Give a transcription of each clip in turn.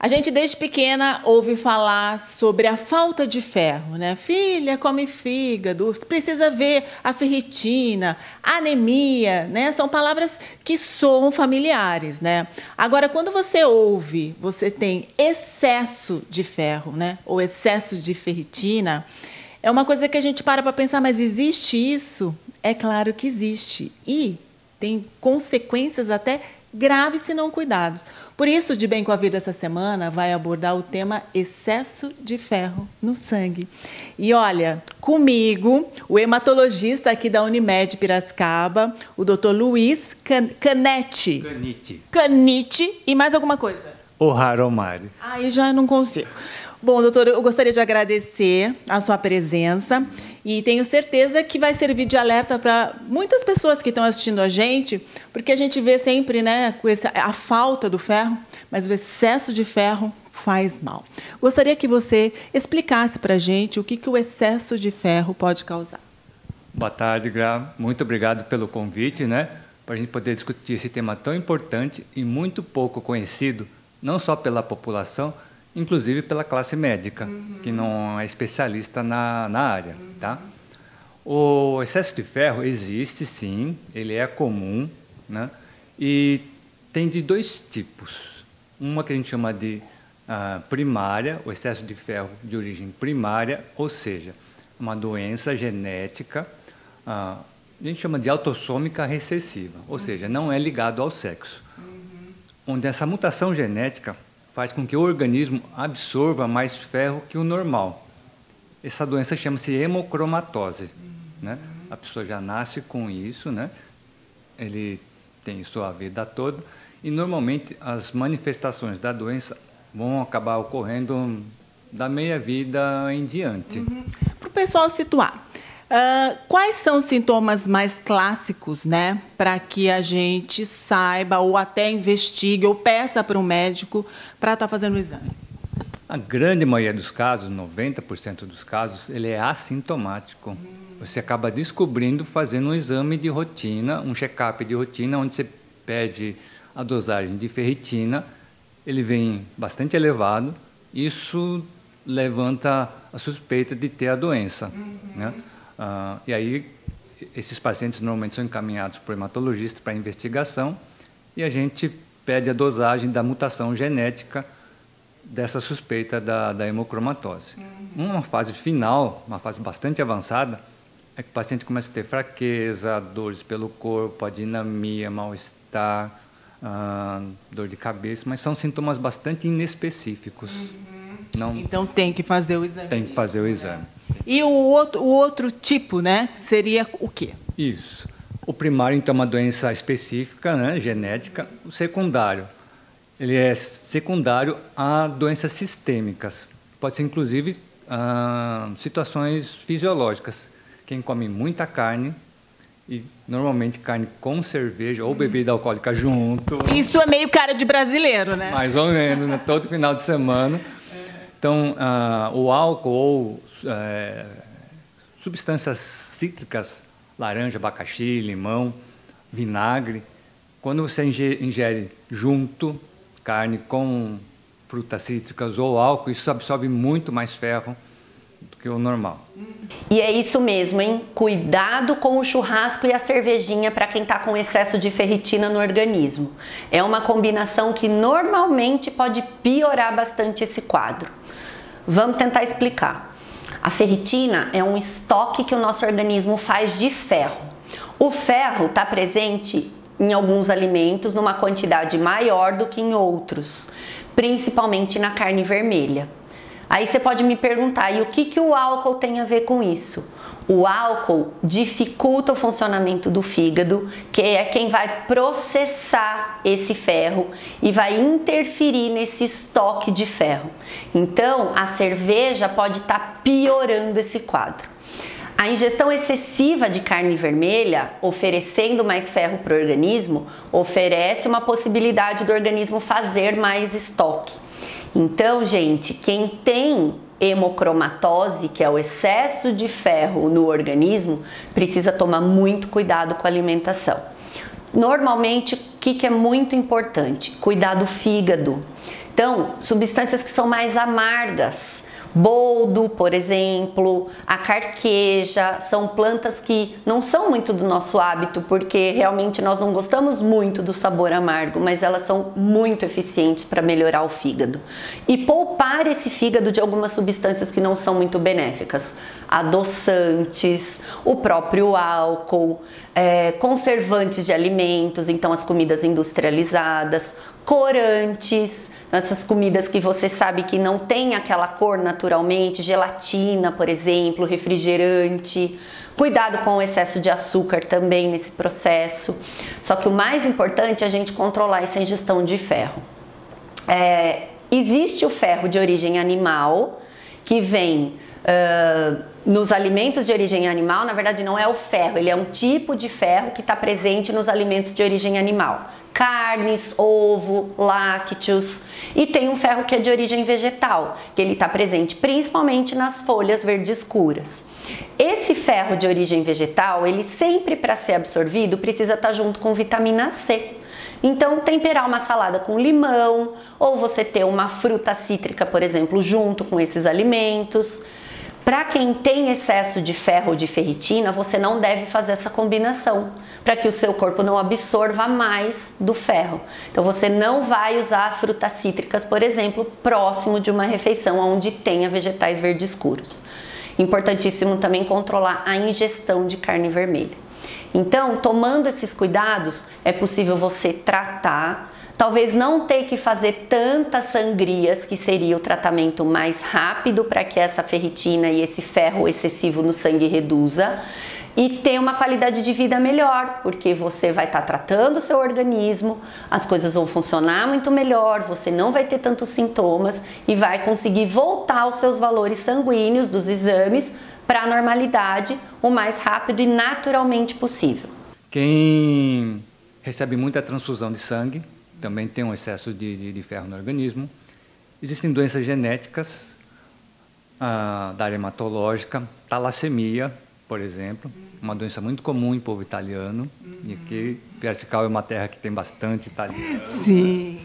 A gente desde pequena ouve falar sobre a falta de ferro, né? Filha, come fígado, precisa ver a ferritina, anemia, né? São palavras que soam familiares, né? Agora, quando você ouve, você tem excesso de ferro, né? Ou excesso de ferritina, é uma coisa que a gente para pensar, mas existe isso? É claro que existe. E tem consequências até graves se não cuidados. Por isso, De Bem com a Vida essa semana vai abordar o tema excesso de ferro no sangue. E olha, comigo, o hematologista aqui da Unimed Piracicaba, o Dr. Luiz Canete. Canite. E mais alguma coisa? O Haromari. Aí já não consigo. Bom, doutor, eu gostaria de agradecer a sua presença e tenho certeza que vai servir de alerta para muitas pessoas que estão assistindo a gente, porque a gente vê sempre, né, a falta do ferro, mas o excesso de ferro faz mal. Gostaria que você explicasse para a gente o que o excesso de ferro pode causar. Boa tarde, Gra. Muito obrigado pelo convite, né, para a gente poder discutir esse tema tão importante e muito pouco conhecido, não só pela população, inclusive pela classe médica, que não é especialista na área. Tá? O excesso de ferro existe, sim, ele é comum, né? E tem de dois tipos. Uma que a gente chama de primária, o excesso de ferro de origem primária, ou seja, uma doença genética, a gente chama de autossômica recessiva, ou seja, não é ligado ao sexo. Onde essa mutação genética faz com que o organismo absorva mais ferro que o normal. Essa doença chama-se hemocromatose. Né? A pessoa já nasce com isso, né? Ele tem sua vida toda, e normalmente as manifestações da doença vão acabar ocorrendo da meia-vida em diante. Para o pessoal situar, quais são os sintomas mais clássicos, né, para que a gente saiba ou até investigue ou peça para um médico para estar fazendo o exame? A grande maioria dos casos, 90% dos casos, ele é assintomático. Você acaba descobrindo fazendo um exame de rotina, um check-up de rotina, onde você pede a dosagem de ferritina, ele vem bastante elevado, isso levanta a suspeita de ter a doença. Né? E aí, esses pacientes normalmente são encaminhados para o hematologista para investigação e a gente pede a dosagem da mutação genética dessa suspeita da hemocromatose. Uma fase final, uma fase bastante avançada, é que o paciente começa a ter fraqueza, dores pelo corpo, adinamia, mal-estar, dor de cabeça, mas são sintomas bastante inespecíficos. Não, então tem que fazer o exame. Tem que fazer o exame. E o outro tipo, né, seria o quê? Isso. O primário, então, é uma doença específica, né, genética. O secundário, ele é secundário a doenças sistêmicas. Pode ser, inclusive, situações fisiológicas. Quem come muita carne, e normalmente carne com cerveja ou bebida alcoólica junto. Isso é meio cara de brasileiro, né? Mais ou menos, né, todo final de semana. Então, o álcool ou substâncias cítricas, laranja, abacaxi, limão, vinagre, quando você ingere junto carne com frutas cítricas ou álcool, isso absorve muito mais ferro do que o normal. E é isso mesmo, hein? Cuidado com o churrasco e a cervejinha para quem está com excesso de ferritina no organismo. É uma combinação que normalmente pode piorar bastante esse quadro. Vamos tentar explicar. A ferritina é um estoque que o nosso organismo faz de ferro. O ferro está presente em alguns alimentos numa quantidade maior do que em outros, principalmente na carne vermelha. Aí você pode me perguntar, e o que o álcool tem a ver com isso? O álcool dificulta o funcionamento do fígado, que é quem vai processar esse ferro e vai interferir nesse estoque de ferro. Então, a cerveja pode estar piorando esse quadro. A ingestão excessiva de carne vermelha, oferecendo mais ferro para o organismo, oferece uma possibilidade do organismo fazer mais estoque. Então, gente, quem tem hemocromatose, que é o excesso de ferro no organismo, precisa tomar muito cuidado com a alimentação. Normalmente, que é muito importante? Cuidar do fígado. Então, substâncias que são mais amargas, boldo, por exemplo, a carqueja, são plantas que não são muito do nosso hábito, porque realmente nós não gostamos muito do sabor amargo, mas elas são muito eficientes para melhorar o fígado. E poupar esse fígado de algumas substâncias que não são muito benéficas, adoçantes, o próprio álcool, conservantes de alimentos, então as comidas industrializadas, corantes, essas comidas que você sabe que não tem aquela cor naturalmente, gelatina, por exemplo, refrigerante. Cuidado com o excesso de açúcar também nesse processo. Só que o mais importante é a gente controlar essa ingestão de ferro. Existe o ferro de origem animal, que vem nos alimentos de origem animal. Na verdade não é o ferro, ele é um tipo de ferro que está presente nos alimentos de origem animal. Carnes, ovo, lácteos. E tem um ferro que é de origem vegetal, que ele está presente principalmente nas folhas verdes escuras. Esse ferro de origem vegetal, ele sempre, para ser absorvido, precisa estar junto com vitamina C. Então, temperar uma salada com limão, ou você ter uma fruta cítrica, por exemplo, junto com esses alimentos. Para quem tem excesso de ferro ou de ferritina, você não deve fazer essa combinação, para que o seu corpo não absorva mais do ferro. Então, você não vai usar frutas cítricas, por exemplo, próximo de uma refeição onde tenha vegetais verdes escuros. Importantíssimo também controlar a ingestão de carne vermelha. Então, tomando esses cuidados, é possível você tratar, talvez não ter que fazer tantas sangrias, que seria o tratamento mais rápido para que essa ferritina e esse ferro excessivo no sangue reduza, e ter uma qualidade de vida melhor, porque você vai estar tratando o seu organismo, as coisas vão funcionar muito melhor, você não vai ter tantos sintomas e vai conseguir voltar aos seus valores sanguíneos dos exames para a normalidade o mais rápido e naturalmente possível. Quem recebe muita transfusão de sangue também tem um excesso de ferro no organismo. Existem doenças genéticas da área hematológica, talassemia, por exemplo, uma doença muito comum em povo italiano, e aqui Piracicaba é uma terra que tem bastante italiano. Sim.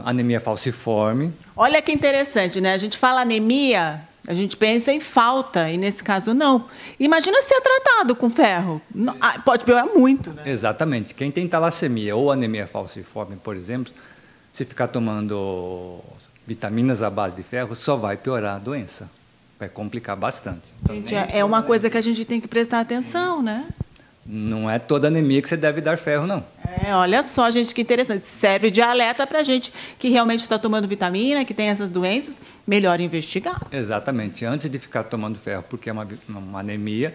Anemia falciforme. Olha que interessante, né? A gente fala anemia, a gente pensa em falta, e nesse caso não. Imagina ser tratado com ferro. Pode piorar muito, né? Exatamente. Quem tem talassemia ou anemia falciforme, por exemplo, se ficar tomando vitaminas à base de ferro, só vai piorar a doença. Vai complicar bastante. Gente, é uma coisa que a gente tem que prestar atenção, né? Não é toda anemia que você deve dar ferro, não. Olha só, gente, que interessante. Serve de alerta para a gente que realmente está tomando vitamina, que tem essas doenças, melhor investigar. Exatamente. Antes de ficar tomando ferro, porque é uma anemia,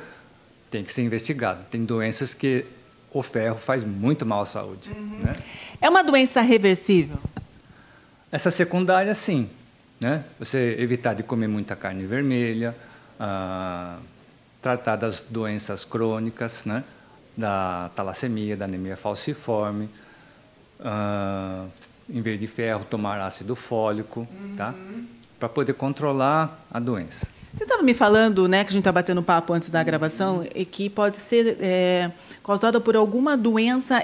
tem que ser investigado. Tem doenças que o ferro faz muito mal à saúde. Né? É uma doença reversível? Essa secundária, sim. Né? Você evitar de comer muita carne vermelha, tratar das doenças crônicas, né? Da talassemia, da anemia falciforme, em vez de ferro, tomar ácido fólico, tá? Para poder controlar a doença. Você estava me falando, né, que a gente está batendo papo antes da gravação, e que pode ser causada por alguma doença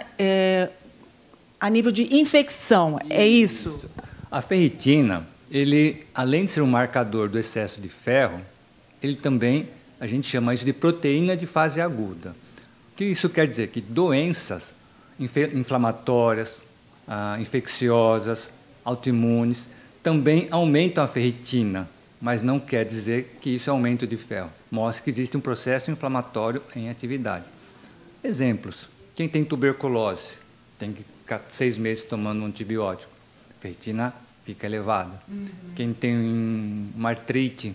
a nível de infecção, é isso? A ferritina, ele, além de ser um marcador do excesso de ferro, ele também, a gente chama isso de proteína de fase aguda. O que isso quer dizer? Que doenças inflamatórias, infecciosas, autoimunes, também aumentam a ferritina, mas não quer dizer que isso é aumento de ferro. Mostra que existe um processo inflamatório em atividade. Exemplos: quem tem tuberculose, tem que ficar 6 meses tomando um antibiótico, a ferritina fica elevada. Quem tem uma artrite,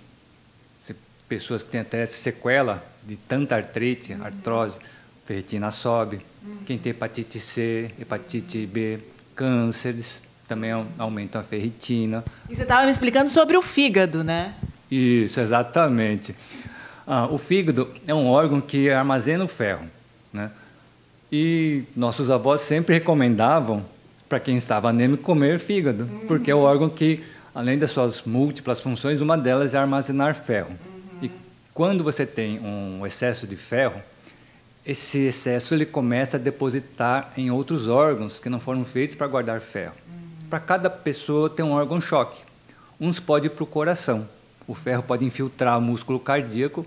pessoas que têm até sequela de tanta artrite, artrose, a ferritina sobe. Quem tem hepatite C, hepatite B, cânceres, também aumentam a ferritina. E você estava me explicando sobre o fígado, né? Isso, exatamente. O fígado é um órgão que armazena o ferro, né? E nossos avós sempre recomendavam para quem estava anêmico comer fígado, porque é o órgão que, além das suas múltiplas funções, uma delas é armazenar ferro. E quando você tem um excesso de ferro, esse excesso ele começa a depositar em outros órgãos que não foram feitos para guardar ferro. Para cada pessoa tem um órgão-choque. Uns podem ir para o coração. O ferro pode infiltrar o músculo cardíaco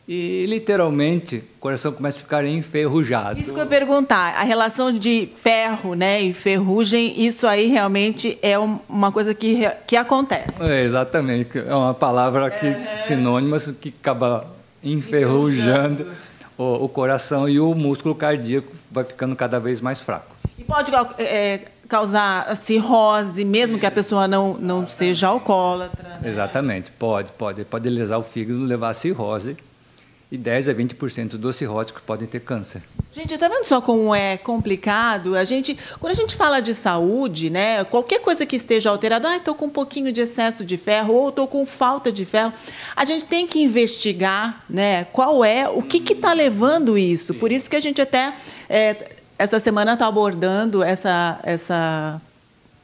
e, literalmente, o coração começa a ficar enferrujado. Isso que eu ia perguntar, a relação de ferro, né, e ferrugem, isso aí realmente é uma coisa que acontece. Exatamente, é uma palavra que sinônima que acaba enferrujando o coração e o músculo cardíaco vai ficando cada vez mais fraco. E pode causar cirrose, mesmo que a pessoa não seja alcoólatra. Né? Exatamente, pode lesar o fígado, levar a cirrose, e 10 a 20% dos cirróticos podem ter câncer. Gente, está vendo só como é complicado? Quando a gente fala de saúde, né, qualquer coisa que esteja alterada, estou com um pouquinho de excesso de ferro ou estou com falta de ferro, a gente tem que investigar, né, o que está levando isso. Por isso que a gente até, essa semana, está abordando essa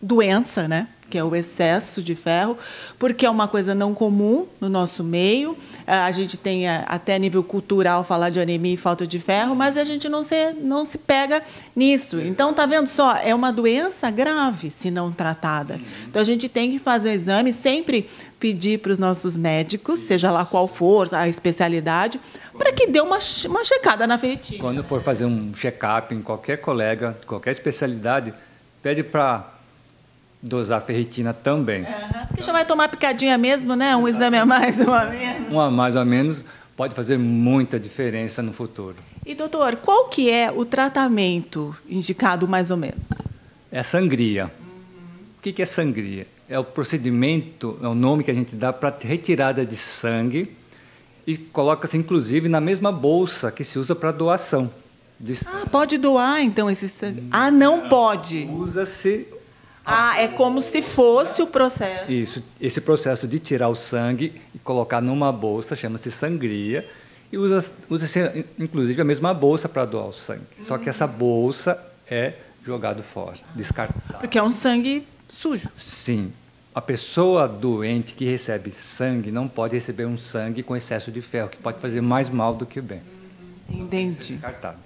doença, né, que é o excesso de ferro, porque é uma coisa não comum no nosso meio. A gente tem, até a nível cultural, falar de anemia e falta de ferro, mas a gente não se pega nisso. Então, está vendo só? É uma doença grave se não tratada. Então, a gente tem que fazer exame, sempre pedir para os nossos médicos, seja lá qual for a especialidade, para que dê uma checada na ferritina. Quando for fazer um check-up em qualquer colega, qualquer especialidade, pede para dosar ferritina também. Porque já vai tomar picadinha mesmo, né? Um exame a mais, um a menos. Um a mais ou a menos pode fazer muita diferença no futuro. E, doutor, qual que é o tratamento indicado mais ou menos? É a sangria. O que é sangria? É o procedimento, é o nome que a gente dá para retirada de sangue e coloca-se, inclusive, na mesma bolsa que se usa para doação de sangue. Pode doar, então, esse sangue? Não pode. Usa-se... é como se fosse o processo. Isso, esse processo de tirar o sangue e colocar numa bolsa, chama-se sangria, e usa-se, inclusive, a mesma bolsa para doar o sangue. Só que essa bolsa é jogada fora, descartada. Porque é um sangue sujo. Sim. A pessoa doente que recebe sangue não pode receber um sangue com excesso de ferro, que pode fazer mais mal do que bem. Entendi. Descartado.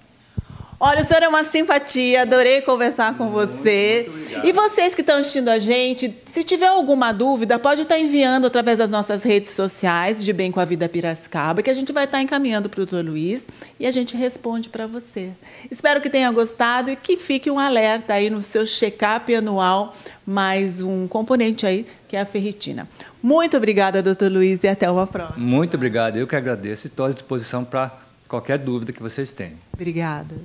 Olha, o senhor é uma simpatia, adorei conversar com você. E vocês que estão assistindo a gente, se tiver alguma dúvida, pode estar enviando através das nossas redes sociais, de Bem com a Vida Piracicaba, que a gente vai estar encaminhando para o Dr. Luiz e a gente responde para você. Espero que tenha gostado e que fique um alerta aí no seu check-up anual, mais um componente aí, que é a ferritina. Muito obrigada, Dr. Luiz, e até uma próxima. Muito obrigado, eu que agradeço e estou à disposição para qualquer dúvida que vocês tenham. Obrigada.